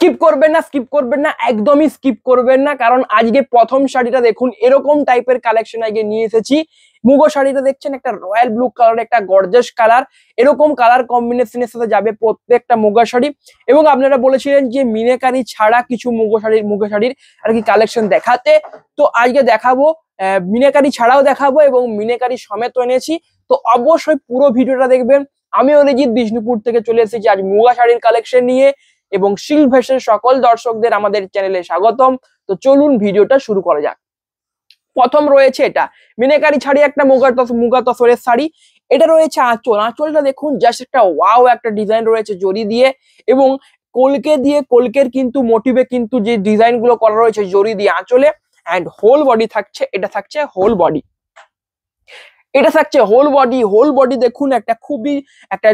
Skip করবেন না, একদমই স্কিপ করবেন না, কারণ আজকে প্রথম শাড়িটা দেখুন এরকম টাইপের কালেকশন আজকে নিয়ে এসেছি। মুগো শাড়িটা দেখছেন একটা রয়্যাল ব্লু কালার, একটা গর্জাস কালার, এরকম কালার কম্বিনেশনের সাথে যাবে প্রত্যেকটা মুগা শাড়ি। এবং আপনারা বলেছিলেন যে মিনাকারি ছাড়া কিছু মুগো শাড়ির আর কি কালেকশন দেখাতে, তো আজকে দেখাবো। মিনাকারি ছাড়াও দেখাবো এবং মিনাকারি সমেত এনেছি, তো অবশ্যই পুরো ভিডিওটা দেখবেন। আমি অরিজিৎ বিষ্ণুপুর থেকে চলে এসেছি আজ মুগা শাড়ির কালেকশন নিয়ে, এবং সিলভাসের সকল দর্শকদের আমাদের চ্যানেলে স্বাগতম। তো চলুন ভিডিওটা শুরু করা যাক। প্রথম রয়েছে এটা মিনাকারি শাড়ি, একটা মুগা তসরের শাড়ি। এটা রয়েছে আঁচলটা দেখুন, জাস্ট একটা ওয়াও একটা ডিজাইন রয়েছে জরি দিয়ে, এবং কলকের কিন্তু মোটিভে কিন্তু যে ডিজাইন গুলো করা রয়েছে জরি দিয়ে আঁচলে, অ্যান্ড হোল বডি থাকছে, এটা থাকছে হোল বডি দেখুন, একটা খুবই একটা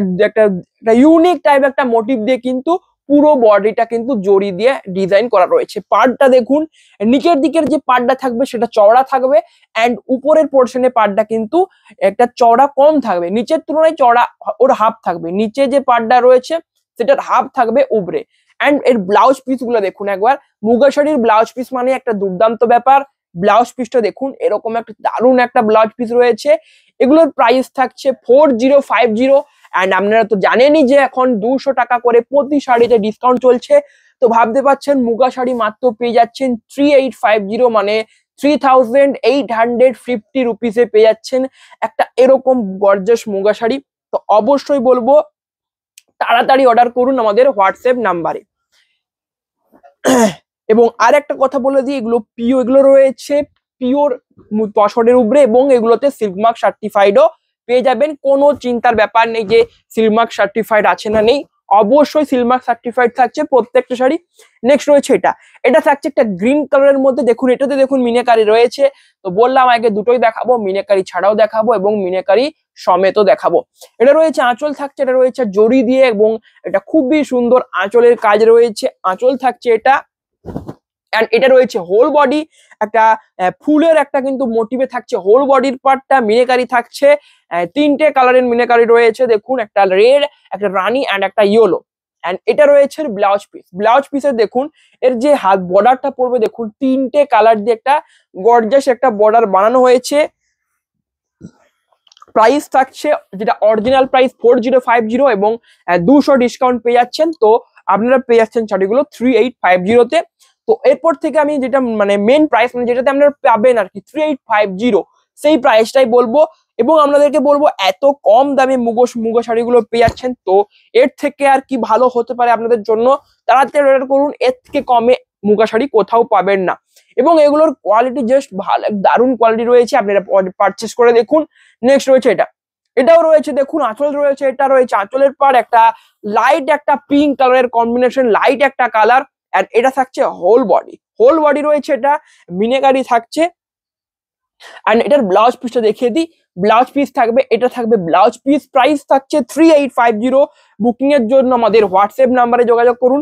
ইউনিক টাইপ একটা মোটিভ দিয়ে কিন্তু পুরো বডিটা কিন্তু জড়ি দিয়ে ডিজাইন করা রয়েছে। পাড়টা দেখুন, নিচের দিকের যে পাড়টা থাকবে সেটা চওড়া থাকবে, অ্যান্ড উপরের পোর্শনে পাড়টা কিন্তু একটা চওড়া কম থাকবে, নিচের তুলনায় চওড়া ওর হাফ থাকবে, নিচে যে পাড়টা রয়েছে সেটার হাফ থাকবে উপরে। অ্যান্ড এর ব্লাউজ পিস গুলো দেখুন একবার, মুগা শাড়ির ব্লাউজ পিস মানে একটা দুর্দান্ত ব্যাপার। ব্লাউজ পিসটা দেখুন, এরকম একটা দারুণ একটা ব্লাউজ পিস রয়েছে। এগুলোর প্রাইস থাকছে 4050, অ্যান্ড আপনারা তো জানেনই যে এখন 200 টাকা করে প্রতি শাড়িতে ডিসকাউন্ট চলছে। তো ভাবতে পারছেন মুগা শাড়ি মাত্র পেয়ে যাচ্ছেন 3850, মানে 3850 রুপিসে পেয়ে যাচ্ছেন একটা এরকম গর্জাস মুগা শাড়ি। তো অবশ্যই বলবো তাড়াতাড়ি অর্ডার করুন আমাদের হোয়াটসঅ্যাপ নাম্বারে। এবং আর একটা কথা বলে দিই, এগুলো রয়েছে পিওর তসরের উপরে, এবং এগুলোতে সিল্ক মার্ক সার্টিফাইডও পেয়ে যাবেন। কোনো চিন্তার ব্যাপার নেই যে সিল্ক মার্ক সার্টিফাইড আছে না নেই, অবশ্যই সিল্ক মার্ক সার্টিফাইড থাকছে প্রত্যেকটা শাড়ি। নেক্সট রয়েছে এটা থাকছে একটা গ্রিন কালারের মধ্যে, দেখুন এটাতে দেখুন মিনাকারি রয়েছে। তো বললাম আগে দুটোই দেখাবো, মিনাকারি ছাড়াও দেখাবো এবং মিনাকারি সমেতও দেখাবো। এটা রয়েছে আঁচল থাকছে, এটা রয়েছে জড়ি দিয়ে, এবং এটা খুবই সুন্দর আঁচলের কাজ রয়েছে, আঁচল থাকছে এটা। এন্ড এটা রয়েছে হোল বডি, একটা ফুলের একটা কিন্তু মোটিভে থাকছে হোল বডির পার্টটা। মিনাকারি থাকছে, তিনটে কালারের মিনাকারি রয়েছে দেখুন, একটা রেড, একটা রানী অ্যান্ড একটা ইয়েলো। এন্ড এটা রয়েছে ব্লাউজ পিসের দেখুন, এর যে হাত বর্ডারটা পড়বে দেখুন, তিনটে কালার দিয়ে একটা গর্জাস একটা বর্ডার বানানো হয়েছে। প্রাইস থাকছে যেটা অরিজিনাল প্রাইস 4050, এবং 200 ডিসকাউন্ট পেয়ে যাচ্ছেন। তো আপনারা পেয়ে যাচ্ছেন শাড়িগুলো 3850-তে। তো এরপর থেকে আমি যেটা মানে মেন প্রাইস, মানে যেটাতে আপনারা পাবেন আর কি 3850, সেই প্রাইসটাই বলবো। এবং আপনাদেরকে বলবো এত কম দামে মুগো শাড়িগুলো পেয়ে যাচ্ছেন, তো এর থেকে আর কি ভালো হতে পারে আপনাদের জন্য। তাড়াতাড়ি অর্ডার করুন, এর থেকে কমে মুগা শাড়ি কোথাও পাবেন না। এবং এগুলোর কোয়ালিটি জাস্ট ভালো, দারুণ কোয়ালিটি রয়েছে, আপনারা পারচেস করে দেখুন। নেক্সট রয়েছে এটাও রয়েছে দেখুন, আঁচল রয়েছে, এটা রয়েছে আঁচলের পার, একটা লাইট একটা পিঙ্ক কালারের কম্বিনেশন, লাইট একটা কালার। আর এটা থাকছে হোল বডি রয়েছে, এটা মিনাকারি থাকছে। এন্ড এটার ব্লাউজ পিসটা দেখিয়ে দিই, ব্লাউজ পিস থাকবে, এটা থাকবে ব্লাউজ পিস। প্রাইস থাকছে 3850। বুকিং এর জন্য আমাদের হোয়াটসঅ্যাপ নাম্বারে যোগাযোগ করুন।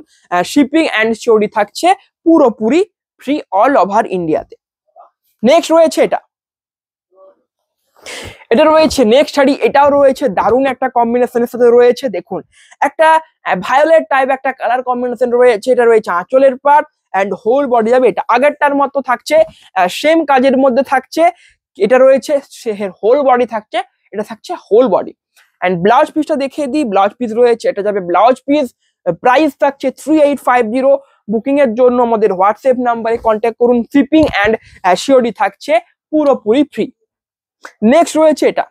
শিপিং অ্যান্ড সিওরি থাকছে পুরোপুরি ফ্রি অল ওভার ইন্ডিয়াতে। নেক্সট রয়েছে এটা রয়েছে নেক্সট শাড়ি, এটাও রয়েছে দারুণ একটা কম্বিনেশনের সাথে রয়েছে দেখুন, একটা ভায়োলেট টাইপ একটা কালার কম্বিনেশন রয়েছে। এটা রয়েছে আঁচলের পার্ট, অ্যান্ড হোল বডি যাবে, এটা আগেরটার মতো থাকছে, সেম কাজের মধ্যে থাকছে। এটা রয়েছে হোল বডি থাকছে, এটা থাকছে হোল বডি। অ্যান্ড ব্লাউজ পিসটা দেখিয়ে দিই, ব্লাউজ পিস রয়েছে, এটা যাবে ব্লাউজ পিস। প্রাইস থাকছে 3850। বুকিং এর জন্য আমাদের হোয়াটসঅ্যাপ নাম্বারে কন্ট্যাক্ট করুন। শিপিং অ্যান্ড সিওরি থাকছে পুরোপুরি ফ্রি। নেক্সট রয়েছে এটা,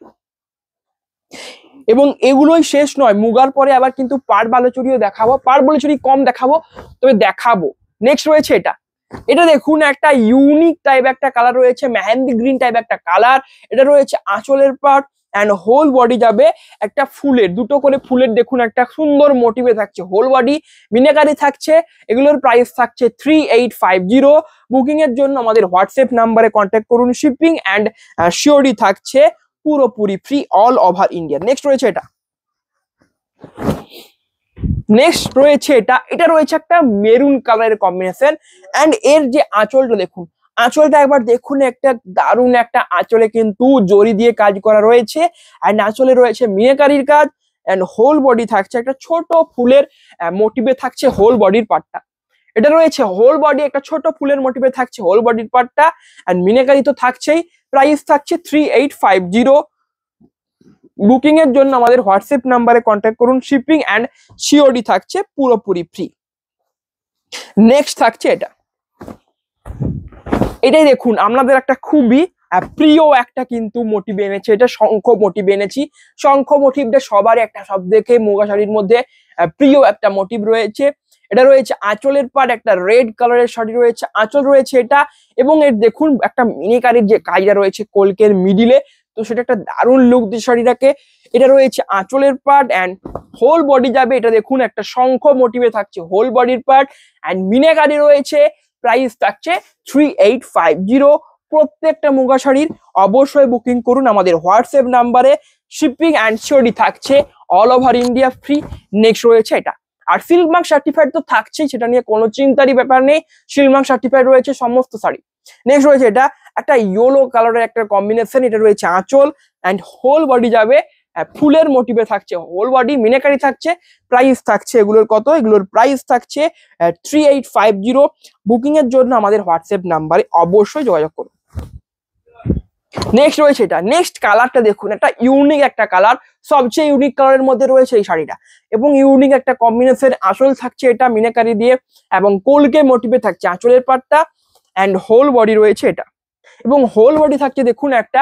এবং এগুলোই শেষ নয়, মুগার পরে আবার কিন্তু পাড় বালুচুরিও দেখাবো, পাড় বালুচুরি কম দেখাবো, তবে দেখাবো। নেক্সট রয়েছে এটা দেখুন, একটা ইউনিক টাইপ একটা কালার রয়েছে, মেহেন্দি গ্রিন টাইপ একটা কালার। এটা রয়েছে আঁচলের পার্ট, অ্যান্ড হোল বডি যাবে একটা ফুলের, দুটো করে ফুলের দেখুন একটা সুন্দর মোটিভে থাকছে হোল বডি, মিনাকারি থাকছে। এগুলোর প্রাইস থাকছে 3850। বুকিং এর জন্য আমাদের হোয়াটসঅ্যাপ নাম্বারে কন্ট্যাক্ট করুন। শিপিং অ্যান্ড সিওরি থাকছে পুরোপুরি free all over India. Next রয়েছে এটা রয়েছে একটা মেরুন কালারের কম্বিনেশন, অ্যান্ড এর যে আঁচলটা দেখুন, আঁচলটা একবার দেখুন, একটা দারুণ একটা আঁচলে কিন্তু জরি দিয়ে কাজ করা রয়েছে, অ্যান্ড আঁচলে রয়েছে মিনাকারির কাজ, অ্যান্ড হোল বডি থাকছে একটা ছোট ফুলের মোটিভে থাকছে হোল বডির পার্টটা। এটা রয়েছে হোল বডি একটা ছোট ফুলের মোটিভে থাকছে হোল বডির পার্টটা, এন্ড মিনাকারি তো থাকছেই। প্রাইস থাকছে 3850। বুকিং এর জন্য আমাদের হোয়াটসঅ্যাপ নাম্বারে কন্ট্যাক্ট করুন। শিপিং অ্যান্ড সিওডি থাকছে পুরোপুরি ফ্রি। নেক্সট থাকছে এটাই দেখুন আপনাদের একটা খুবই প্রিয় একটা কিন্তু মোটিভ এনেছে, এটা শঙ্খ মোটিভ এনেছি। শঙ্খ মোটিভটা সবার একটা সব থেকে মুগা শাড়ির মধ্যে প্রিয় একটা মোটিভ রয়েছে। এটা রয়েছে আঁচলের পাট, একটা রেড কালারের শাড়ি রয়েছে, আঁচল রয়েছে এটা, এবং এর দেখুন একটা মিনিকারির যে কাজটা রয়েছে কলকের মিডিলে, তো সেটা একটা দারুণ লুক দিয়ে শাড়িটাকে। এটা রয়েছে আঁচলের পার্ট অ্যান্ড হোল বডি যাবে, এটা দেখুন একটা শঙ্খ মোটিভে থাকছে হোল বডির পার্ট অ্যান্ড মিনাকারি রয়েছে। প্রাইস থাকছে 3850। প্রত্যেকটা মুগা শাড়ির অবশ্যই বুকিং করুন আমাদের হোয়াটসঅ্যাপ নাম্বারে। শিপিং অ্যান্ড সিওডি থাকছে all over India free. Next রয়েছে এটা, আর সিল্ক মার্ক সার্টিফাইড তো থাকছেই, সেটা নিয়ে কোনো চিন্তারই ব্যাপার নেই, সিল্ক মার্ক সার্টিফাইড রয়েছে সমস্ত শাড়ি। নেক্সট রয়েছে এটা একটা ইয়েলো কালারের একটা কম্বিনেশন, এটা রয়েছে আঁচল অ্যান্ড হোল বডি যাবে ফুলের মোটিভে থাকছে হোল বডি, মিনাকারি থাকছে। প্রাইস থাকছে এগুলোর কত, এগুলোর প্রাইস থাকছে 3850। বুকিং এর জন্য আমাদের হোয়াটসঅ্যাপ নাম্বারে অবশ্যই যোগাযোগ করুন। নেক্সট রয়েছে এটা, নেক্সট কালারটা দেখুন, একটা ইউনিক একটা কালার, সবচেয়ে ইউনিক কালারের মধ্যে রয়েছে এই শাড়িটা, এবং ইউনিক একটা কম্বিনেশন। আঁচল থাকছে এটা মিনাকারি দিয়ে এবং কলকে মোটিভে থাকছে আঁচলের পাটটা অ্যান্ড হোল বডি রয়েছে এটা, এবং হোল বডি থাকছে দেখুন একটা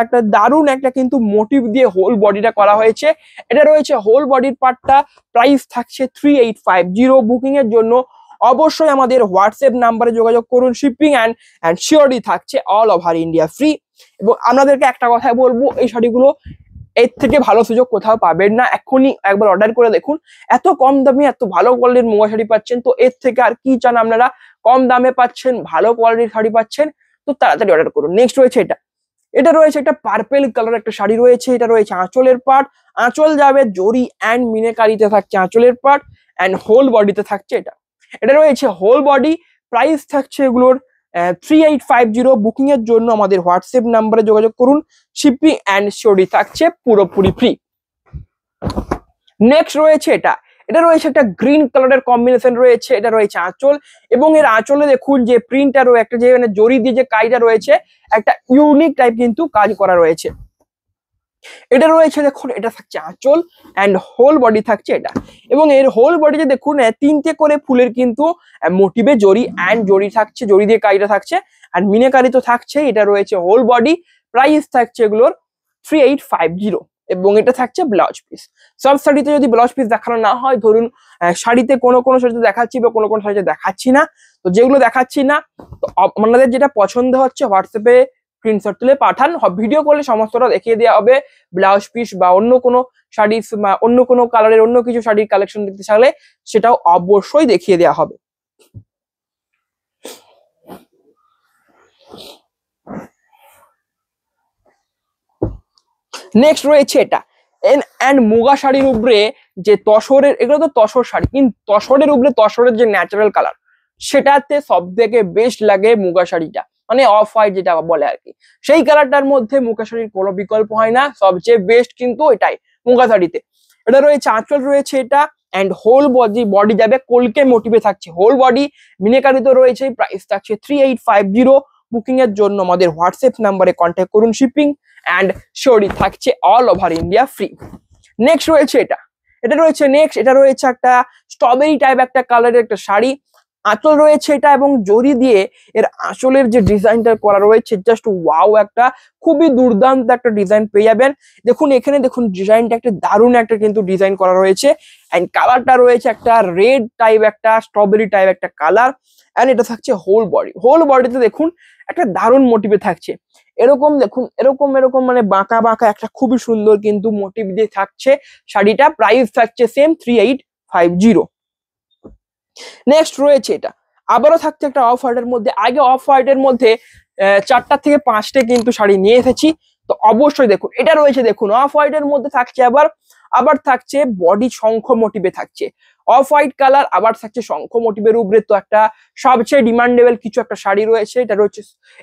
একটা দারুণ একটা কিন্তু মোটিভ দিয়ে হোল বডিটা করা হয়েছে। এটা রয়েছে হোল বডির পার্টটা। প্রাইস থাকছে 3850। বুকিং এর জন্য অবশ্যই আমাদের হোয়াটসঅ্যাপ নাম্বারে যোগাযোগ করুন। শিপিং অ্যান্ড সিওডি থাকছে অল ওভার ইন্ডিয়া ফ্রি। এবং আপনাদেরকে একটা কথা বলবো, এই শাড়িগুলো এর থেকে ভালো সুযোগ কোথাও পাবেন না। এখনই একবার অর্ডার করে দেখুন, এত কম দামে এত ভালো কোয়ালিটির মুগা শাড়ি পাচ্ছেন, তো এর থেকে আর কি চান আপনারা? কম দামে পাচ্ছেন, ভালো কোয়ালিটির শাড়ি পাচ্ছেন, তো তাড়াতাড়ি অর্ডার করুন। নেক্সট রয়েছে এটা, এটা রয়েছে একটা পার্পেল কালার একটা শাড়ি রয়েছে, এটা রয়েছে আঁচলের পার্ট, আঁচল যাবে জরি অ্যান্ড মিনাকারিতে থাকছে আঁচলের পার্ট অ্যান্ড হোল বডিতে থাকছে এটা, এটা রয়েছে হোল বডি। প্রাইস থাকছে এগুলোর 3850। বুকিং এর জন্য আমাদের হোয়াটসঅ্যাপ নাম্বারে যোগাযোগ করুন। শিপিং অ্যান্ড সিওডি থাকছে পুরোপুরি ফ্রি। নেক্সট রয়েছে এটা, এটা রয়েছে একটা গ্রিন কালারের কম্বিনেশন রয়েছে, এটা রয়েছে আঁচল, এবং এর আঁচলে দেখুন যে প্রিন্টটা রয়েছে, একটা যে মানে জরি দিয়ে যে কাজটা রয়েছে, একটা ইউনিক টাইপ কিন্তু কাজ করা রয়েছে। এটা রয়েছে দেখুন, এটা থাকছে আঁচল অ্যান্ড হোল বডি থাকছে এটা, এবং এর হোল বডিতে দেখুন তিনটে করে ফুলের কিন্তু মোটিভে জরি অ্যান্ড জরি থাকছে, জরি দিয়ে কাজটা থাকছে, আর মিনাকারি তো থাকছে। এটা রয়েছে হোল বডি। প্রাইস থাকছে এগুলোর 3850, এবং এটা থাকছে ব্লাউজ পিস। সব শাড়িতে যদি ব্লাউজ পিস দেখানো না হয়, ধরুন শাড়িতে কোনো কোনো শাড়িতে দেখাচ্ছি বা কোনো কোনো শাড়িতে দেখাচ্ছি না, তো যেগুলো দেখাচ্ছি না, তো আপনাদের যেটা পছন্দ হচ্ছে হোয়াটসঅ্যাপে স্ক্রিনশট তুলে পাঠান, ভিডিও করলে সমস্তটা দেখিয়ে দেওয়া হবে। ব্লাউজ পিস বা অন্য কোনো শাড়ি বা অন্য কোনো কালারের অন্য কিছু শাড়ির কালেকশন দেখতে চাইলে সেটাও অবশ্যই দেখিয়ে দেওয়া হবে। নেক্সট রয়েছে এটা, এন্ড মুগা শাড়ির উপরে যে তসরের, এগুলো তো তসর শাড়ি, কিন্তু তসরের উপরে তসরের যে ন্যাচারাল কালার, সেটাতে সব থেকে বেস্ট লাগে মুগা শাড়িটা, মানে অফ হোয়াইট যেটা বলে আর কি, সেই কালারটার মধ্যে মুগা শাড়ির কোনো বিকল্প হয় না, সবচেয়ে বেস্ট কিন্তু এটাই মুগা শাড়িতে। এটা রয়েছে আঁচল রয়েছে এটা, অ্যান্ড হোল বডি যাবে কলকে মোটিভে থাকছে হোল বডি, মিনাকারি তো রয়েছে। প্রাইস থাকছে 3850। বুকিং এর জন্য আমাদের হোয়াটসঅ্যাপ নাম্বারে কন্ট্যাক্ট করুন। শিপিং অ্যান্ড সিওডি থাকছে all over India free. Next রয়েছে এটা, এটা রয়েছে নেক্সট, এটা রয়েছে একটা স্ট্রবেরি টাইপ একটা কালারের একটা শাড়ি, আঁচল রয়েছে এটা, এবং জরি দিয়ে এর আঁচলের যে ডিজাইনটা করা রয়েছে, জাস্ট ওয়াও, একটা খুবই দুর্দান্ত একটা ডিজাইন পেয়ে যাবেন। দেখুন এখানে দেখুন ডিজাইনটা একটা দারুণ একটা কিন্তু ডিজাইন করা রয়েছে, অ্যান্ড কালারটা রয়েছে একটা রেড টাইপ একটা স্ট্রবেরি টাইপ একটা কালার, অ্যান্ড এটা থাকছে হোল বডি। হোল বডিতে দেখুন একটা দারুণ মোটিভে থাকছে, এরকম দেখুন এরকম এরকম মানে বাঁকা বাঁকা একটা খুবই সুন্দর কিন্তু মোটিভ দিয়ে থাকছে শাড়িটা। প্রাইস থাকছে সেম 3850। নেক্সট রয়েছে এটা, আবারও থাকছে একটা অফ হোয়াইটের মধ্যে। আগে অফ হোয়াইটের মধ্যে 4টা থেকে 5টে কিন্তু শাড়ি নিয়ে এসেছি, তো অবশ্যই দেখুন এটা রয়েছে, দেখুন অফ হোয়াইটের মধ্যে থাকছে আবার থাকছে বডি শঙ্খ মোটিভে থাকছে অফ হোয়াইট কালার, আবার থাকছে শঙ্খ মোটিভের উপরে। তো একটা সবচেয়ে ডিমান্ডেবল কিছু একটা শাড়ি রয়েছে, এটা রয়েছে,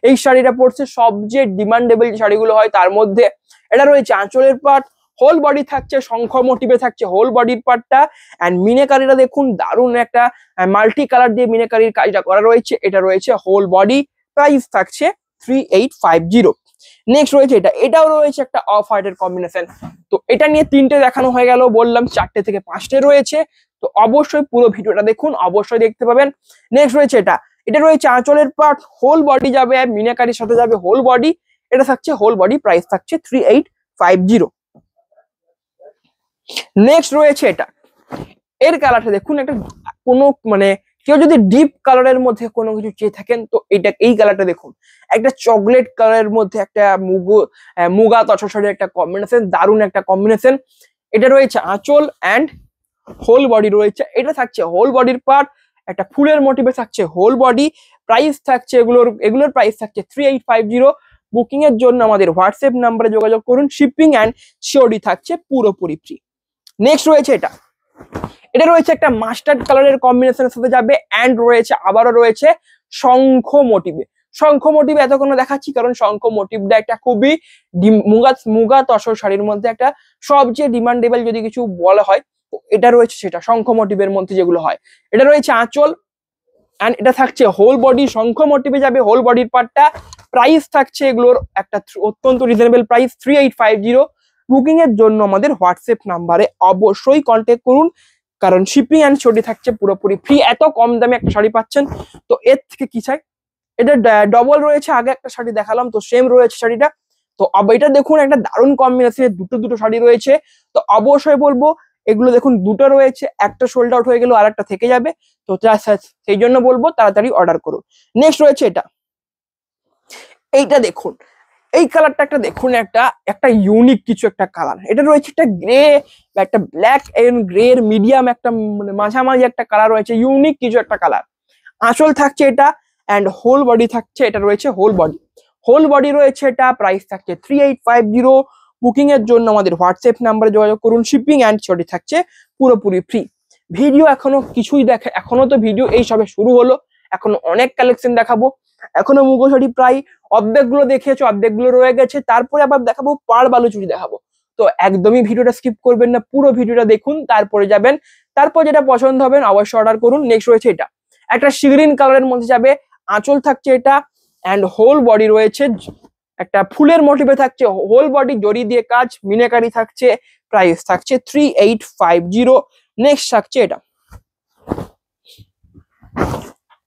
এই শাড়িটা পড়ছে সবচেয়ে ডিমান্ডেবল যে শাড়িগুলো হয় তার মধ্যে। এটা রয়েছে আঁচলের পাট, হোল বডি থাকছে, শঙ্খ মোটিভে থাকছে হোল বডির পার্টটা। অ্যান্ড মিনাকারিটা দেখুন দারুণ একটা মাল্টি কালার দিয়ে মিনাকারির কাজটা করা রয়েছে। এটা রয়েছে হোল বডি, প্রাইস থাকছে 3850। নেক্সট রয়েছে এটাও রয়েছে একটা অফ হোয়াইটের কম্বিনেশন। তো এটা নিয়ে 3টে দেখানো হয়ে গেল, বললাম 4টে থেকে 5টে রয়েছে। তো অবশ্যই পুরো ভিডিওটা দেখুন, অবশ্যই দেখতে পাবেন। নেক্সট রয়েছে এটা রয়েছে আঁচলের পার্ট, হোল বডি যাবে মিনাকারির সাথে যাবে হোল বডি। এটা থাকছে হোল বডি, প্রাইস থাকছে 3850। নেক্সট রয়েছে এর কালারটা দেখুন, একটা কোনো মানে কেউ যদি ডিপ কালারের মধ্যে কোনো কিছু চেয়ে থাকেন তো এই কালারটা দেখুন, একটা চকলেট কালারের মধ্যে একটা মুগা তসরের একটা কম্বিনেশন, দারুণ একটা কম্বিনেশন। এটা রয়েছে আঁচল অ্যান্ড হোল বডি রয়েছে। এটা থাকছে হোল বডির পার্ট, একটা ফুলের মোটিভে থাকছে হোল বডি। প্রাইস থাকছে এগুলোর প্রাইস থাকছে 3850। বুকিং এর জন্য আমাদের হোয়াটসঅ্যাপ নাম্বারে যোগাযোগ করুন। শিপিং অ্যান্ড সিওডি থাকছে পুরোপুরি ফ্রি। নেক্সট রয়েছে এটা রয়েছে একটা মাস্টার্ড কালারের কম্বিনেশনের সাথে যাবে, অ্যান্ড রয়েছে আবারও রয়েছে শঙ্খ মোটিভে। শঙ্খ মোটিভ এতক্ষণ দেখাচ্ছি কারণ শঙ্খ মোটিভটা একটা খুবই মুগা তসর শাড়ির মধ্যে একটা সবচেয়ে ডিমান্ডেবল যদি কিছু বলা হয় তো এটা রয়েছে সেটা শঙ্খ মোটিভের মধ্যে যেগুলো হয়। এটা রয়েছে আঁচল অ্যান্ড এটা থাকছে হোল বডি, শঙ্খ মোটিভে যাবে হোল বডির পার্টটা। প্রাইস থাকছে এগুলোর একটা অত্যন্ত রিজনেবল প্রাইস 3850। বুকিং এর জন্য আমাদের হোয়াটসঅ্যাপ নাম্বারে অবশ্যই কন্ট্যাক্ট করুন, কারণ শিপিং অ্যান্ড সিওডি থাকছে পুরোপুরি ফ্রি। এত কম দামে একটা শাড়ি পাচ্ছেন, তো এর থেকে কি চাই। এটা ডবল রয়েছে, আগে একটা শাড়ি দেখালাম তো সেম রয়েছে শাড়িটা। তো এটা দেখুন একটা দারুণ কম্বিনেশনে দুটো শাড়ি রয়েছে। তো অবশ্যই বলবো এগুলো দেখুন, দুটো রয়েছে, একটা সোল্ড আউট হয়ে গেল আর একটা থেকে যাবে। তো সেই জন্য বলবো তাড়াতাড়ি অর্ডার করুন। নেক্সট রয়েছে এইটা দেখুন, এই কালারটা একটা দেখুন, একটা ইউনিক কিছু একটা কালার। এটা রয়েছে একটা গ্রে বা একটা ব্ল্যাক এন্ড গ্রে এর মিডিয়াম একটা মানে মাঝামাঝি একটা কালার রয়েছে, ইউনিক কিছু একটা কালার। আঁচল থাকছে এটা অ্যান্ড হোল বডি থাকছে, এটা রয়েছে হোল বডি রয়েছে। এটা প্রাইস থাকছে 3850। বুকিং এর জন্য আমাদের হোয়াটসঅ্যাপ নাম্বারে যোগাযোগ করুন। শিপিং অ্যান্ড সিওডি থাকছে পুরোপুরি ফ্রি। ভিডিও এখনো কিছুই এখনো তো ভিডিও এই সবে শুরু হলো, এখনো অনেক কালেকশন দেখাবো। এখনো মুগো শাড়ি প্রায় অর্ধেকগুলো দেখিয়েছো, অর্ধেকগুলো রয়ে গেছে, তারপরে আবার দেখাবো পাড় বালুচুরি দেখাবো। তো একদমই ভিডিওটা স্কিপ করবেন না, পুরো ভিডিওটা দেখুন, তারপরে যাবেন। তারপর যেটা পছন্দ হবে অবশ্যই অর্ডার করুন। নেক্সট রয়েছে একটা সিগ্রিন কালারের মধ্যে যাবে, আঁচল থাকছে এটা অ্যান্ড হোল বডি রয়েছে, একটা ফুলের মোটিভে থাকছে হোল বডি, জড়ি দিয়ে কাজ, মিনাকারি থাকছে। প্রাইস থাকছে 3850। নেক্সট থাকছে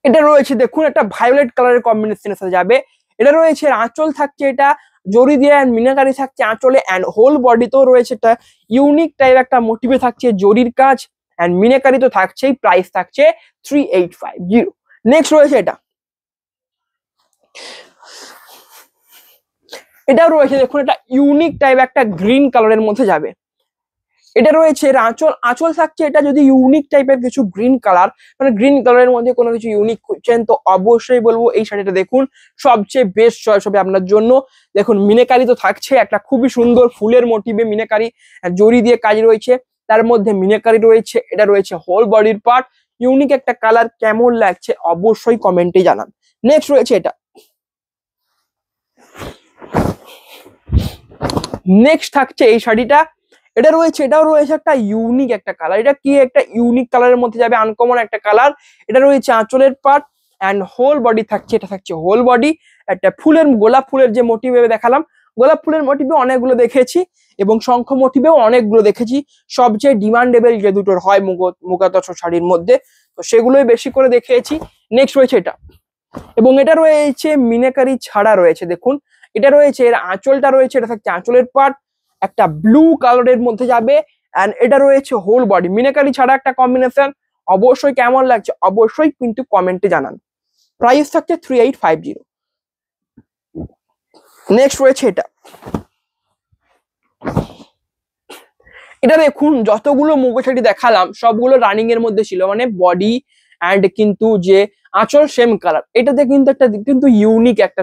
এটা রয়েছে দেখুন একটা ভায়োলেট কালারের কম্বিনেশনের সাথে যাবে। এটা রয়েছে আঁচল থাকছে এটা জড়ি দিয়ে অ্যান্ড মিনাকারি থাকছে আঁচলে, অ্যান্ড হোল বডিতেও রয়েছে একটা ইউনিক টাইপ একটা মোটিভে থাকছে জরির কাজ অ্যান্ড মিনাকারি তো থাকছেই। প্রাইস থাকছে 3850। নেক্সট রয়েছে এটাও রয়েছে দেখুন একটা ইউনিক টাইপ একটা গ্রিন কালারের মধ্যে যাবে। এটা রয়েছে আঁচল থাকছে এটা যদি ইউনিক টাইপের কিছু গ্রিন কালার, মানে গ্রিন কালারের মধ্যে কোনো কিছু ইউনিক খুঁজছেন তো অবশ্যই বলবো এই শাড়িটা দেখুন, সবচেয়ে বেস্ট চয়েস হবে আপনার জন্য। দেখুন মিনাকারি তো থাকছে, একটা খুবই সুন্দর ফুলের মোটিভে মিনাকারি জড়ি দিয়ে কাজ রয়েছে, তার মধ্যে মিনাকারি রয়েছে। এটা রয়েছে হোল বডির পার্ট, ইউনিক একটা কালার। কেমন লাগছে অবশ্যই কমেন্টে জানান। নেক্সট রয়েছে নেক্সট থাকছে এই শাড়িটা। এটাও রয়েছে একটা ইউনিক একটা কালার। এটা কি একটা ইউনিক কালারের মধ্যে যাবে, আনকমন একটা কালার। এটা রয়েছে আঁচলের পার্ট অ্যান্ড হোল বডি থাকছে, এটা থাকছে হোল বডি। একটা গোলাপ ফুলের যে মোটিভে দেখালাম, গোলাপ ফুলের মোটিভে অনেকগুলো দেখেছি এবং শঙ্খ মোটিভেও অনেকগুলো দেখেছি। সবচেয়ে ডিমান্ডেবল যে দুটোর হয় মুগা তসর শাড়ির মধ্যে, তো সেগুলোই বেশি করে দেখিয়েছি। নেক্সট রয়েছে এবং এটা রয়েছে মিনাকারি ছাড়া রয়েছে। দেখুন এটা রয়েছে এর আঁচলটা রয়েছে, এটা থাকছে আঁচলের পার্ট, একটা ব্লু কালারের মধ্যে যাবে অ্যান্ড এটা রয়েছে হোল বডি মিনাকারি ছাড়া একটা কম্বিনেশন। অবশ্যই কেমন লাগছে অবশ্যই কিন্তু কমেন্টে জানান। প্রাইস থাকছে 3850। নেক্সট রয়েছে এটা দেখুন, যতগুলো মুগো শাড়ি দেখালাম সবগুলো রানিং এর মধ্যে ছিল, মানে বডি অ্যান্ড কিন্তু যে আঁচল সেম কালার। এটাতে কিন্তু ইউনিক একটা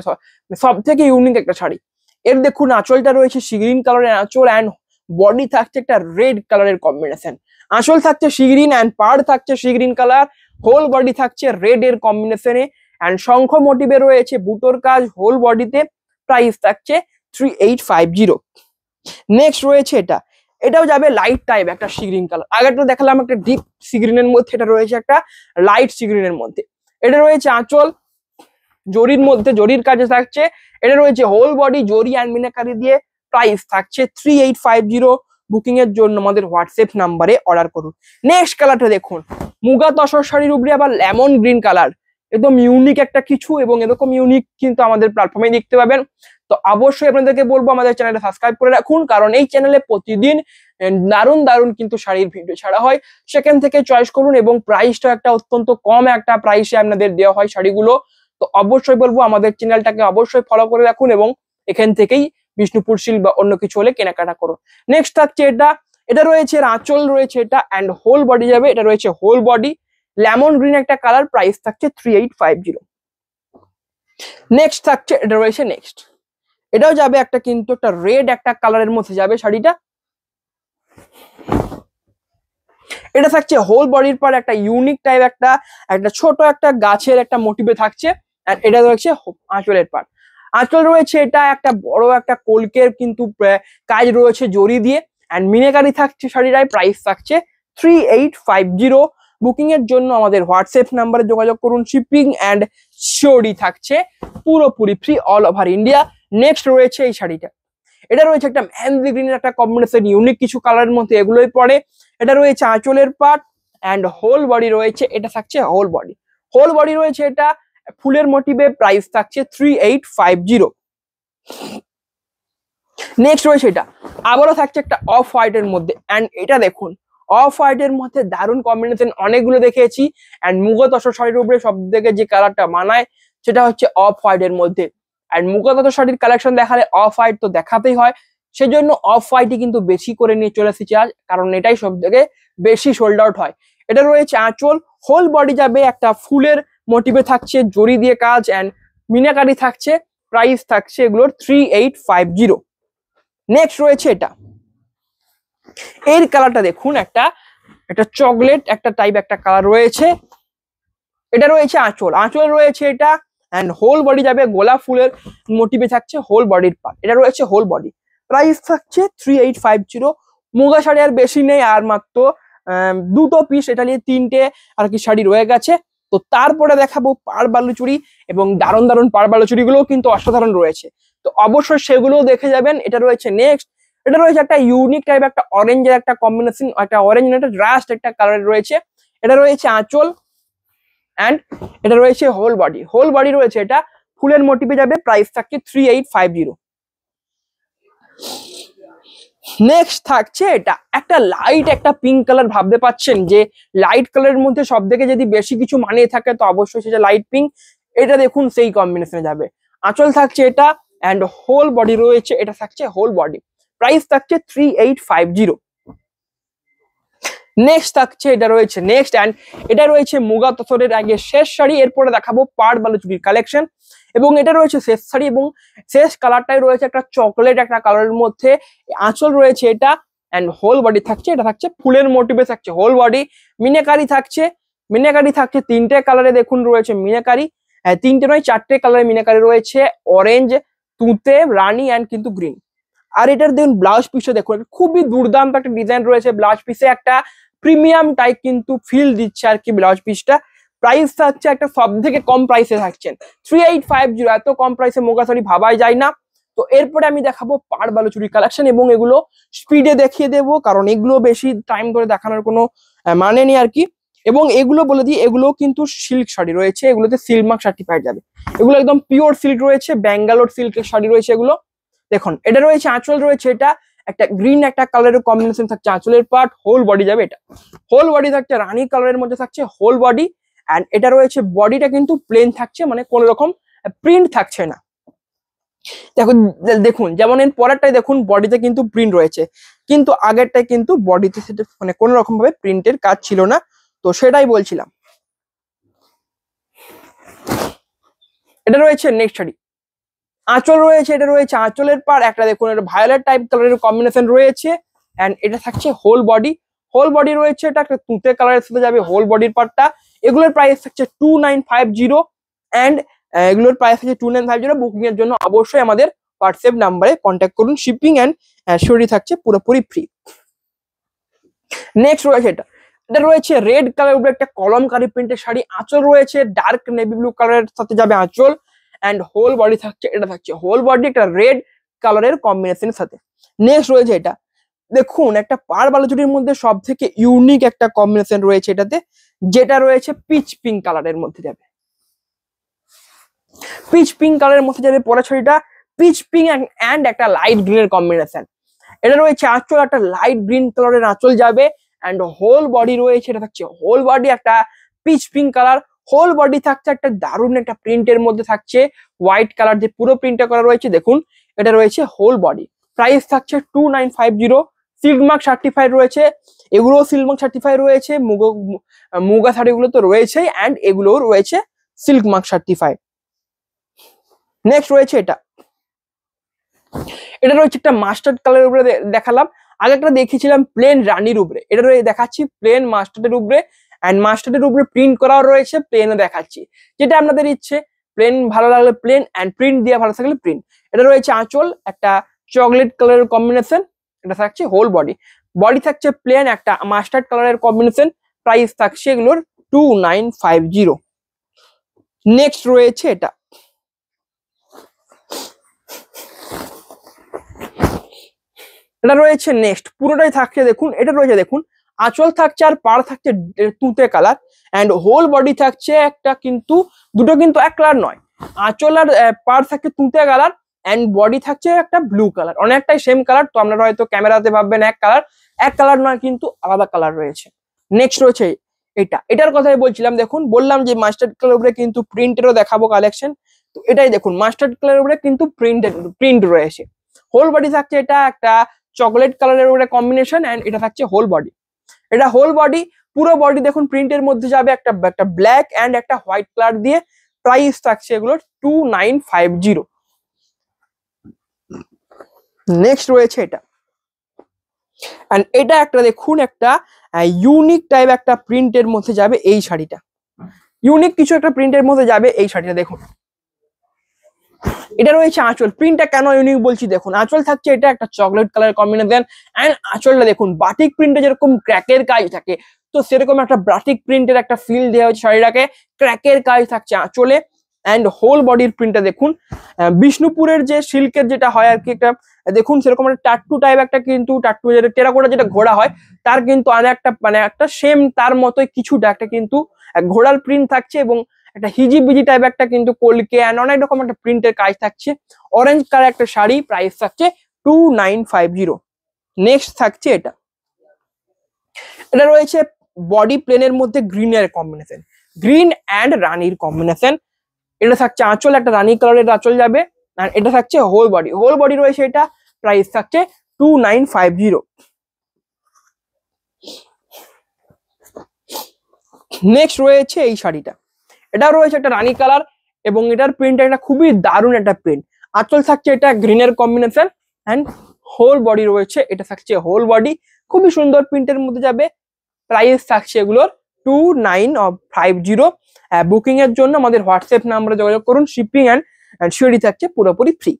সব থেকে ইউনিক একটা শাড়ি। এর দেখুন আঁচলটা রয়েছে সিগ্রিন কালারের আঁচল অ্যান্ড বডি থাকছে একটা রেড কালারের কম্বিনেশন। আঁচল থাকছে সিগ্রিন অ্যান্ড পাড় থাকছে সিগ্রিন কালার, হোল বডি থাকছে রেড এর কম্বিনেশনে অ্যান্ড শঙ্খ মোটিভে রয়েছে বুটোর কাজ হোল বডিতে। প্রাইস থাকছে 3850। নেক্সট রয়েছে এটাও যাবে লাইট টাইপ একটা সি গ্রিন কালার। আগেরটা দেখালাম একটা ডিপ সি গ্রিনের মধ্যে, এটা রয়েছে একটা লাইট সি গ্রিনের মধ্যে। এটা রয়েছে আঁচল জরির মধ্যে, জরির কাজে থাকছে। এটা রয়েছে হোল বডি জরি অ্যান্ড মিনাকারি দিয়ে। প্রাইস থাকছে 3850। বুকিং এর জন্য আমাদের হোয়াটসঅ্যাপ নাম্বারে অর্ডার করুন। নেক্সট কালারটা দেখুন, মুগা তসর শাড়ির উপরে আবার লেমন গ্রিন কালার, একদম ইউনিক একটা কিছু, এবং এরকম ইউনিক কিন্তু আমাদের প্ল্যাটফর্মে দেখতে পাবেন। তো অবশ্যই আপনাদেরকে বলবো আমাদের চ্যানেলটা সাবস্ক্রাইব করে রাখুন, কারণ এই চ্যানেলে প্রতিদিন দারুণ দারুণ কিন্তু শাড়ির ভিডিও ছাড়া হয়। সেখান থেকে চয়েস করুন, এবং প্রাইসটা একটা অত্যন্ত কম একটা প্রাইসে আপনাদের দেওয়া হয় শাড়িগুলো। তো অবশ্যই বলবো আমাদের চ্যানেলটাকে অবশ্যই ফলো করে রাখুন, এবং এখান থেকেই বিষ্ণুপুর সিল্ক বা অন্য কিছু হলে কেনাকাটা করুন। নেক্সট থাকছে এটা রয়েছে আঁচল রয়েছে এটা, অ্যান্ড হোল বডি যাবে। এটা রয়েছে হোল বডি লেমন গ্রিন একটা কালার। প্রাইস থাকছে 3850। নেক্সট থাকছে এটা রয়েছে নেক্সট, এটাও যাবে একটা কিন্তু একটা রেড একটা কালারের মধ্যে যাবে শাড়িটা। এটা থাকছে হোল বডির পর একটা ইউনিক টাইপ একটা ছোট একটা গাছের একটা মোটিভে থাকছে। এটা রয়েছে আঁচলের পার। আঁচল রয়েছে এটা একটা বড় একটা কলকের কিন্তু কাজ রয়েছে জরি দিয়ে, অ্যান্ড মিনাকারি থাকছে শাড়িটায়। প্রাইস থাকছে 3850। বুকিং এর জন্য আমাদের হোয়াটসঅ্যাপ নাম্বারে যোগাযোগ করুন। শিপিং অ্যান্ড শিওরি থাকছে পুরোপুরি free all over India. Next রয়েছে এই শাড়িটা, এটা রয়েছে একটা মেহেন্দি গ্রিনের একটা কম্বিনেশন, ইউনিক কিছু কালারের মধ্যে এগুলোই পড়ে। এটা রয়েছে আঁচলের পাট অ্যান্ড হোল বডি রয়েছে। এটা থাকছে হোল বডি, হোল বডি রয়েছে এটা ফুলের মোটিভে। প্রাইস থাকছে 3850। নেক্সট রয়েছে এটা আবারও থাকছে একটা অফ হোয়াইটের মধ্যে, অ্যান্ড এটা দেখুন অফ হোয়াইটের মধ্যে দারুণ কম্বিনেশন অনেকগুলো দেখেছি, অ্যান্ড মুগা তসর শাড়ির উপরে সব থেকে যে কালারটা মানায় সেটা হচ্ছে অফ হোয়াইটের মধ্যে। আর মুগা তসর শাড়ির কালেকশন দেখালে অফ হোয়াইট তো দেখাতেই হয়, সেজন্য অফ হোয়াইটই কিন্তু বেশি করে নিয়ে চলে এসেছি আজ, কারণ এটাই সব থেকে বেশি সোল্ড আউট হয়। এটা রয়েছে আঁচল, হোল বডি যাবে একটা ফুলের মোটিভে থাকছে জরি দিয়ে কাজ, অ্যান্ড মিনাকারি থাকছে। প্রাইস থাকছে এগুলোর 3850। নেক্সট রয়েছে এটা, এর কালারটা দেখুন একটা চকলেট একটা টাইপ একটা কালার রয়েছে। এটা রয়েছে আঁচল, আঁচল রয়েছে এটা, অ্যান্ড হোল বডি যাবে গোলাপ ফুলের মোটিভে থাকছে হোল বডির পার্ট। এটা রয়েছে হোল বডি। প্রাইস থাকছে 3850। মুগা শাড়ি আর বেশি নেই, আর মাত্র দুটো পিস, এটা নিয়ে তিনটে আর কি শাড়ি রয়ে গেছে। তো তারপরে দেখাবো পাড় বালুচুরি, এবং দারুণ দারুণ পাড় বালুচুরি গুলোও কিন্তু অসাধারণ রয়েছে। তো অবশ্যই সেগুলোও দেখে যাবেন। এটা রয়েছে নেক্সট, এটা রয়েছে একটা ইউনিক টাইপ একটা অরেঞ্জের একটা কম্বিনেশন, একটা অরেঞ্জ একটা রাস্ট একটা কালার রয়েছে। এটা রয়েছে আঁচল, অ্যান্ড এটা রয়েছে হোল বডি, হোল বডি রয়েছে এটা ফুলের মোটিভে যাবে। প্রাইস থাকছে 3850। নেক্সট থাকছে এটা একটা লাইট একটা পিঙ্ক কালার। ভাবতে পাচ্ছেন যে লাইট কালারের মধ্যে সব থেকে যদি বেশি কিছু মানিয়ে থাকে তো অবশ্যই সেটা লাইট পিঙ্ক। এটা দেখুন সেই কম্বিনেশনে যাবে। আঁচল থাকছে এটা, অ্যান্ড হোল বডি রয়েছে। এটা থাকছে হোল বডি। প্রাইস থাকছে 3850। নেক্সট থাকছে এটা রয়েছে নেক্সট, অ্যান্ড এটা রয়েছে মুগা তসরের আগে শেষ শাড়ি। এরপরে দেখাবো পাড় বালুচুরির কালেকশন, এবং এটা রয়েছে শেষ শাড়ি, এবং শেষ কালারটাই রয়েছে একটা চকলেট একটা কালারের মধ্যে। আঁচল রয়েছে এটা, অ্যান্ড হোল বডি থাকছে। এটা থাকছে ফুলের মোটিভে থাকছে হোল বডি। মিনাকারি থাকছে, মিনাকারি থাকছে তিনটে কালারে দেখুন রয়েছে মিনাকারি, তিনটে নয় চারটে কালারে মিনাকারি রয়েছে, অরেঞ্জ, তুঁতে, রানী, অ্যান্ড কিন্তু গ্রিন। আর এটার দেখুন ব্লাউজ পিসে দেখুন খুবই দুর্দান্ত একটা ডিজাইন রয়েছে ব্লাউজ পিসে, একটা প্রিমিয়াম টাইপ কিন্তু ফিল দিচ্ছে আর কি ব্লাউজ পিসটা। প্রাইস থাকছে একটা সব থেকে কম প্রাইসে থাকছেন 3850। এত কম প্রাইসে মুগা শাড়ি ভাবাই যায় না। তো এরপরে আমি দেখাবো পাড় বালুচুরি কালেকশন, এবং এগুলো স্পিডে দেখিয়ে দেবো, কারণ এগুলো বেশি টাইম ধরে দেখানোর কোনো মানে নেই আর কি। এবং এগুলো বলে দিই, এগুলো কিন্তু সিল্ক শাড়ি রয়েছে, এগুলোতে সিল্ক মার্ক সার্টিফাইড যাবে। এগুলো একদম পিওর সিল্ক রয়েছে, ব্যাঙ্গালোর সিল্কের শাড়ি রয়েছে এগুলো। দেখুন এটা রয়েছে আঁচল রয়েছে এটা একটা গ্রিন একটা কালারের কম্বিনেশন থাকছে আঁচলের পার্ট। হোল বডি যাবে এটা, হোল বডি থাকছে রানী কালারের মধ্যে থাকছে হোল বডি, অ্যান্ড এটা রয়েছে বডিটা কিন্তু প্লেন থাকছে, মানে কোন রকম প্রিন্ট থাকছে না। দেখুন দেখুন যেমন এর পরেরটাই দেখুন বডিতে কিন্তু প্রিন্ট রয়েছে, কিন্তু আগেরটাই কিন্তু বডিতে সেটা মানে কোন রকম ভাবে প্রিন্টের কাজ ছিল না। তো সেটাই বলছিলাম। এটা রয়েছে নেক্সট শাড়ি, আঁচল রয়েছে। এটা রয়েছে আঁচলের পার একটা দেখুন এটা ভায়োলেট টাইপ কালারের কম্বিনেশন রয়েছে, অ্যান্ড এটা থাকছে হোল বডি। হোল বডি রয়েছে এটা একটা তুঁতে কালারের সাথে যাবে হোল বডির পার্টটা। এগুলোর প্রাইস থাকছে 2950, অ্যান্ড এগুলোর প্রাইস থাকছে 2950। বুকিং এর জন্য অবশ্যই আমাদের হোয়াটসঅ্যাপ নাম্বারে কন্ট্যাক্ট করুন। শিপিং অ্যান্ড শিওরিটি থাকছে পুরোপুরি ফ্রি। নেক্সট রয়েছে এটা, এটা রয়েছে রেড কালার উপরে একটা কলমকারী প্রিন্টের শাড়ি, আঁচল রয়েছে ডার্ক নেভি ব্লু কালারের সাথে যাবে আঁচল, অ্যান্ড হোল বডি থাকছে, এটা থাকছে হোল বডি একটা রেড কালারের কম্বিনেশনের সাথে। নেক্সট রয়েছে এটা, দেখুন একটা পাড় বালুচুরির মধ্যে সব থেকে ইউনিক একটা কম্বিনেশন রয়েছে এটাতে, যেটা রয়েছে পিচ পিঙ্ক কালারের মধ্যে যাবে, পিচ পিঙ্ক কালারের মধ্যে যাবে পরা শাড়িটা, পিচ পিঙ্ক অ্যান্ড একটা লাইট গ্রিনের কম্বিনেশন। এটা রয়েছে আঁচল, একটা লাইট গ্রিন কালারের আঁচল যাবে, অ্যান্ড হোল বডি রয়েছে, এটা থাকছে হোল বডি একটা peach pink colour, whole body থাকছে একটা দারুণ একটা প্রিন্টের মধ্যে থাকছে হোয়াইট কালার যে পুরো প্রিন্টটা করা রয়েছে দেখুন, এটা রয়েছে হোল বডি। প্রাইস থাকছে 2950, সিল্ক মার্ক সার্টিফাইড রয়েছে, এগুলো সিল্ক মার্ক সার্টিফাইড রয়েছে, মুগা শাড়িগুলো তো রয়েছেই, অ্যান্ড এগুলোও রয়েছে সিল্ক মার্ক সার্টিফাইড। নেক্সট রয়েছে এটা, এটা রয়েছে একটা মাস্টার্ড কালারের উপরে দেখালাম, আগে একটা দেখিয়েছিলাম প্লেন রানীর উপরে, এটা দেখাচ্ছি প্লেন মাস্টার্ডের উপরে, অ্যান্ড মাস্টার্ডের উপরে প্রিন্ট করাও রয়েছে, প্লেনও দেখাচ্ছি, যেটা আপনাদের ইচ্ছে, প্লেন ভালো লাগলে প্লেন অ্যান্ড প্রিন্ট দিয়ে ভালো থাকলে প্রিন্ট। এটা রয়েছে আঁচল একটা চকলেট কালারের কম্বিনেশন, এটা থাকছে হোল বডি, বডি থাকছে প্লেন একটা মাস্টার্ড কালারের কম্বিনেশন, প্রাইস থাকছে এগুলোর 2950। নেক্সট রয়েছে এটা, এটা রয়েছে নেক্সট, পুরোটাই থাকছে দেখুন, এটা রয়েছে দেখুন আঁচল থাকছে আর পাড় থাকছে তুঁতে কালার, অ্যান্ড হোল বডি থাকছে একটা, কিন্তু দুটো কিন্তু এক কালার নয়, আঁচল আর পাড় থাকছে তুঁতে কালার, অ্যান্ড বডি থাকছে একটা ব্লু কালার, অনেকটাই সেম কালার, তো আপনারা হয়তো ক্যামেরাতে ভাববেন এক কালার নয়, কিন্তু আলাদা কালার রয়েছে। নেক্সট রয়েছে এটা, এটার কথাই বলছিলাম, দেখুন বললাম যে মাস্টার্ড কালার উপরে কিন্তু প্রিন্টেরও দেখাবো কালেকশন, তো এটাই দেখুন মাস্টার্ড কালার উপরে কিন্তু প্রিন্ট রয়েছে, হোল বডি থাকছে এটা একটা চকলেট কালারের উপরে কম্বিনেশন, এন্ড এটা থাকছে হোল বডি, এটা হোল বডি, পুরো বডি দেখুন প্রিন্টের মধ্যে যাবে একটা ব্ল্যাক এন্ড একটা হোয়াইট কালার দিয়ে, প্রাইস থাকছে এগুলো 2950। নেক্সট রয়েছে এটা, এন্ড এটা একটা দেখুন একটা ইউনিক টাইপ একটা প্রিন্টের মধ্যে যাবে এই শাড়িটা, ইউনিক কিছু একটা প্রিন্টের মধ্যে যাবে এই শাড়িটা দেখুন, এটা রয়েছে আঁচল, প্রিন্টটা কেন ইউনিক বলছি দেখুন, আঁচল থাকছে এটা একটা চকলেট কালার কম্বিনেশন, এন্ড আঁচলটা দেখুন বাটিক প্রিন্টে যেরকম ক্র্যাকের কাজ থাকে, তো সেরকম একটা বাটিক প্রিন্টের একটা ফিল দেওয়া হচ্ছে শাড়িটাকে, ক্র্যাকের কাজ থাকছে আঁচলে, এন্ড হোল বডির প্রিন্টটা দেখুন বিষ্ণুপুরের যে সিল্কের যেটা হয় আর কি, একটা দেখুন সেরকম একটা টাট্টু টাইপ একটা, কিন্তু টাট্টু যেটা টেরাকোটা যেটা ঘোড়া হয় তার কিন্তু আর একটা মানে একটা সেম তার মতোই কিছুটা একটা কিন্তু ঘোড়ার প্রিন্ট থাকছে, এবং একটা হিজিবিজি টাইপ একটা কিন্তু কলকে এন্ড অনেক রকম একটা প্রিন্টের কাজ থাকছে, অরেঞ্জ কালার একটা শাড়ি, প্রাইস থাকছে 2950। নেক্সট থাকছে এটা, এটা রয়েছে বডি প্লেনের মধ্যে গ্রিনের কম্বিনেশন, গ্রিন অ্যান্ড রানীর কম্বিনেশন, এটা থাকছে আঁচল একটা রানী কালারের আঁচল যাবে, আর এটা থাকছে হোল বডি, হোল বডি রয়েছে এটা, প্রাইস থাকছে 2950। নেক্সট রয়েছে এই শাড়িটা, এটাও রয়েছে একটা রানী কালার, এবং এটার প্রিন্ট একটা খুবই দারুণ একটা প্রিন্ট, আঁচল থাকছে এটা গ্রিনের কম্বিনেশন, অ্যান্ড হোল বডি রয়েছে, এটা থাকছে হোল বডি, খুবই সুন্দর প্রিন্টের মধ্যে যাবে, প্রাইস থাকছে এগুলোর 2950। বুকিং এর জন্য আমাদের হোয়াটসঅ্যাপ নাম্বারে যোগাযোগ করুন, শিপিং অ্যান্ড সিওরি থাকছে পুরোপুরি ফ্রি।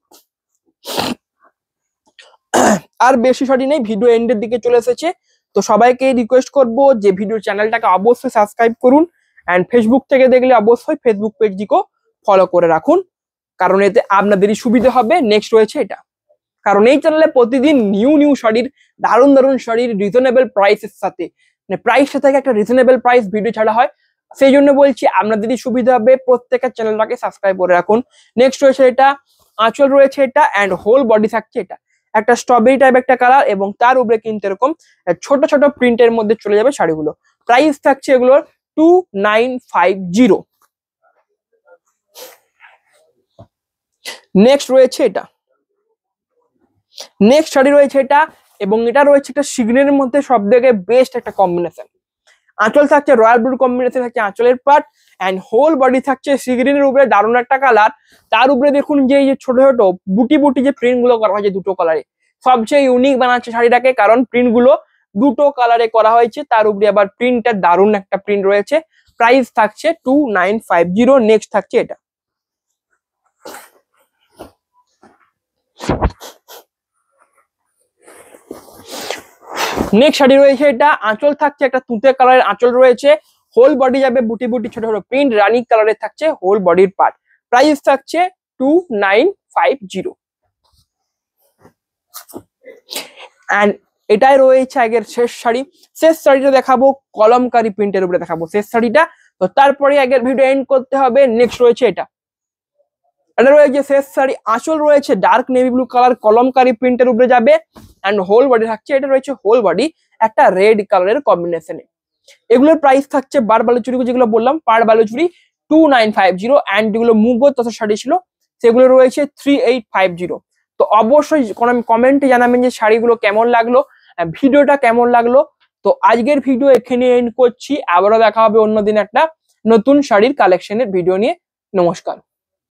আর বেশি শাড়ি নেই, ভিডিও এন্ডের দিকে চলে এসেছে, তো সবাইকে রিকোয়েস্ট করব যে ভিডিও চ্যানেলটাকে অবশ্যই সাবস্ক্রাইব করুন, অ্যান্ড ফেসবুক থেকে দেখলে অবশ্যই ফেসবুক পেজটিকেও ফলো করে রাখুন, কারণ এতে আপনাদেরই সুবিধা হবে। নেক্সট রয়েছে এটা, কারণ এই চ্যানেলে প্রতিদিন নিউ শাড়ির দারুণ দারুণ শাড়ির রিজনেবল প্রাইসের সাথে, মানে প্রাইসটা থেকে একটা রিজনেবল প্রাইস ভিডিও ছাড়া হয়, সেই জন্য বলছি আপনাদেরই সুবিধা হবে, প্রত্যেকের চ্যানেলটাকে সাবস্ক্রাইব করে রাখুন। নেক্সট রয়েছে এটা, আঁচল রয়েছে এটা, অ্যান্ড হোল বডি থাকছে এটা একটা স্ট্রবেরি টাইপ একটা কালার, এবং তার উপরে কিন্তু এরকম ছোট ছোট প্রিন্টের মধ্যে চলে যাবে শাড়িগুলো, প্রাইস থাকছে এগুলোর 2950। নেক্সট রয়েছে এটা, নেক্সট শাড়ি রয়েছে এটা, এবং এটা রয়েছে একটা সিগ্নের মধ্যে সব থেকে বেস্ট একটা কম্বিনেশন, আঁচল থাকছে রয়্যাল ব্লু কম্বিনেশন থাকছে আঁচলের পার্ট, অ্যান্ড হোল বডি থাকছে সিগ্রিনের উপরে দারুণ একটা কালার, তার উপরে দেখুন যে এই যে ছোট ছোট বুটি বুটি যে প্রিন্ট গুলো করা হয়েছে দুটো কালারে, সবচেয়ে ইউনিক বানাচ্ছে শাড়িটাকে, কারণ প্রিন্ট গুলো দুটো কালারে করা হয়েছে, তার উপরে আবার প্রিন্টটা দারুণ একটা প্রিন্ট রয়েছে, প্রাইস থাকছে 2950। নেক্সট থাকছে এটা, নেক্সট শাড়ি রয়েছে এটা, আঁচল থাকছে একটা তুঁতে কালারের আঁচল রয়েছে, হোল বডি যাবে বুটি বুটি ছোট ছোট প্রিন্ট, রানী কালারের থাকছে হোল বডির পার্ট। প্রাইস থাকছে 2950। অ্যান্ড এটাই রয়েছে আগের শেষ শাড়ি। শেষ শাড়িটা দেখাবো কলমকারি প্রিন্টের উপরে দেখাবো শেষ শাড়িটা। তো তারপরে আগের ভিডিও এন্ড করতে হবে। নেক্সট রয়েছে এটা, এটা রয়েছে শেষ শাড়ি, আঁচল রয়েছে dark navy blue colour kalamkari প্রিন্টের উপরে যাবে, অ্যান্ড হোল বডি থাকছে, এটা রয়েছে হোল বডি একটা রেড কালারের কম্বিনেশনে। এগুলোর প্রাইস থাকছে বার বালুচুরি যেগুলো বললাম পার বালুচুরি 2950, অ্যান্ড যেগুলো মুগো তসর শাড়ি ছিল সেগুলো রয়েছে 3850। তো অবশ্যই কমেন্টে জানাবেন যে শাড়িগুলো কেমন লাগলো, ভিডিওটা কেমন লাগলো। তো আজকের ভিডিও এখানে এন্ড করছি, আবারও দেখা হবে অন্যদিন একটা নতুন শাড়ির কালেকশনের ভিডিও নিয়ে। নমস্কার।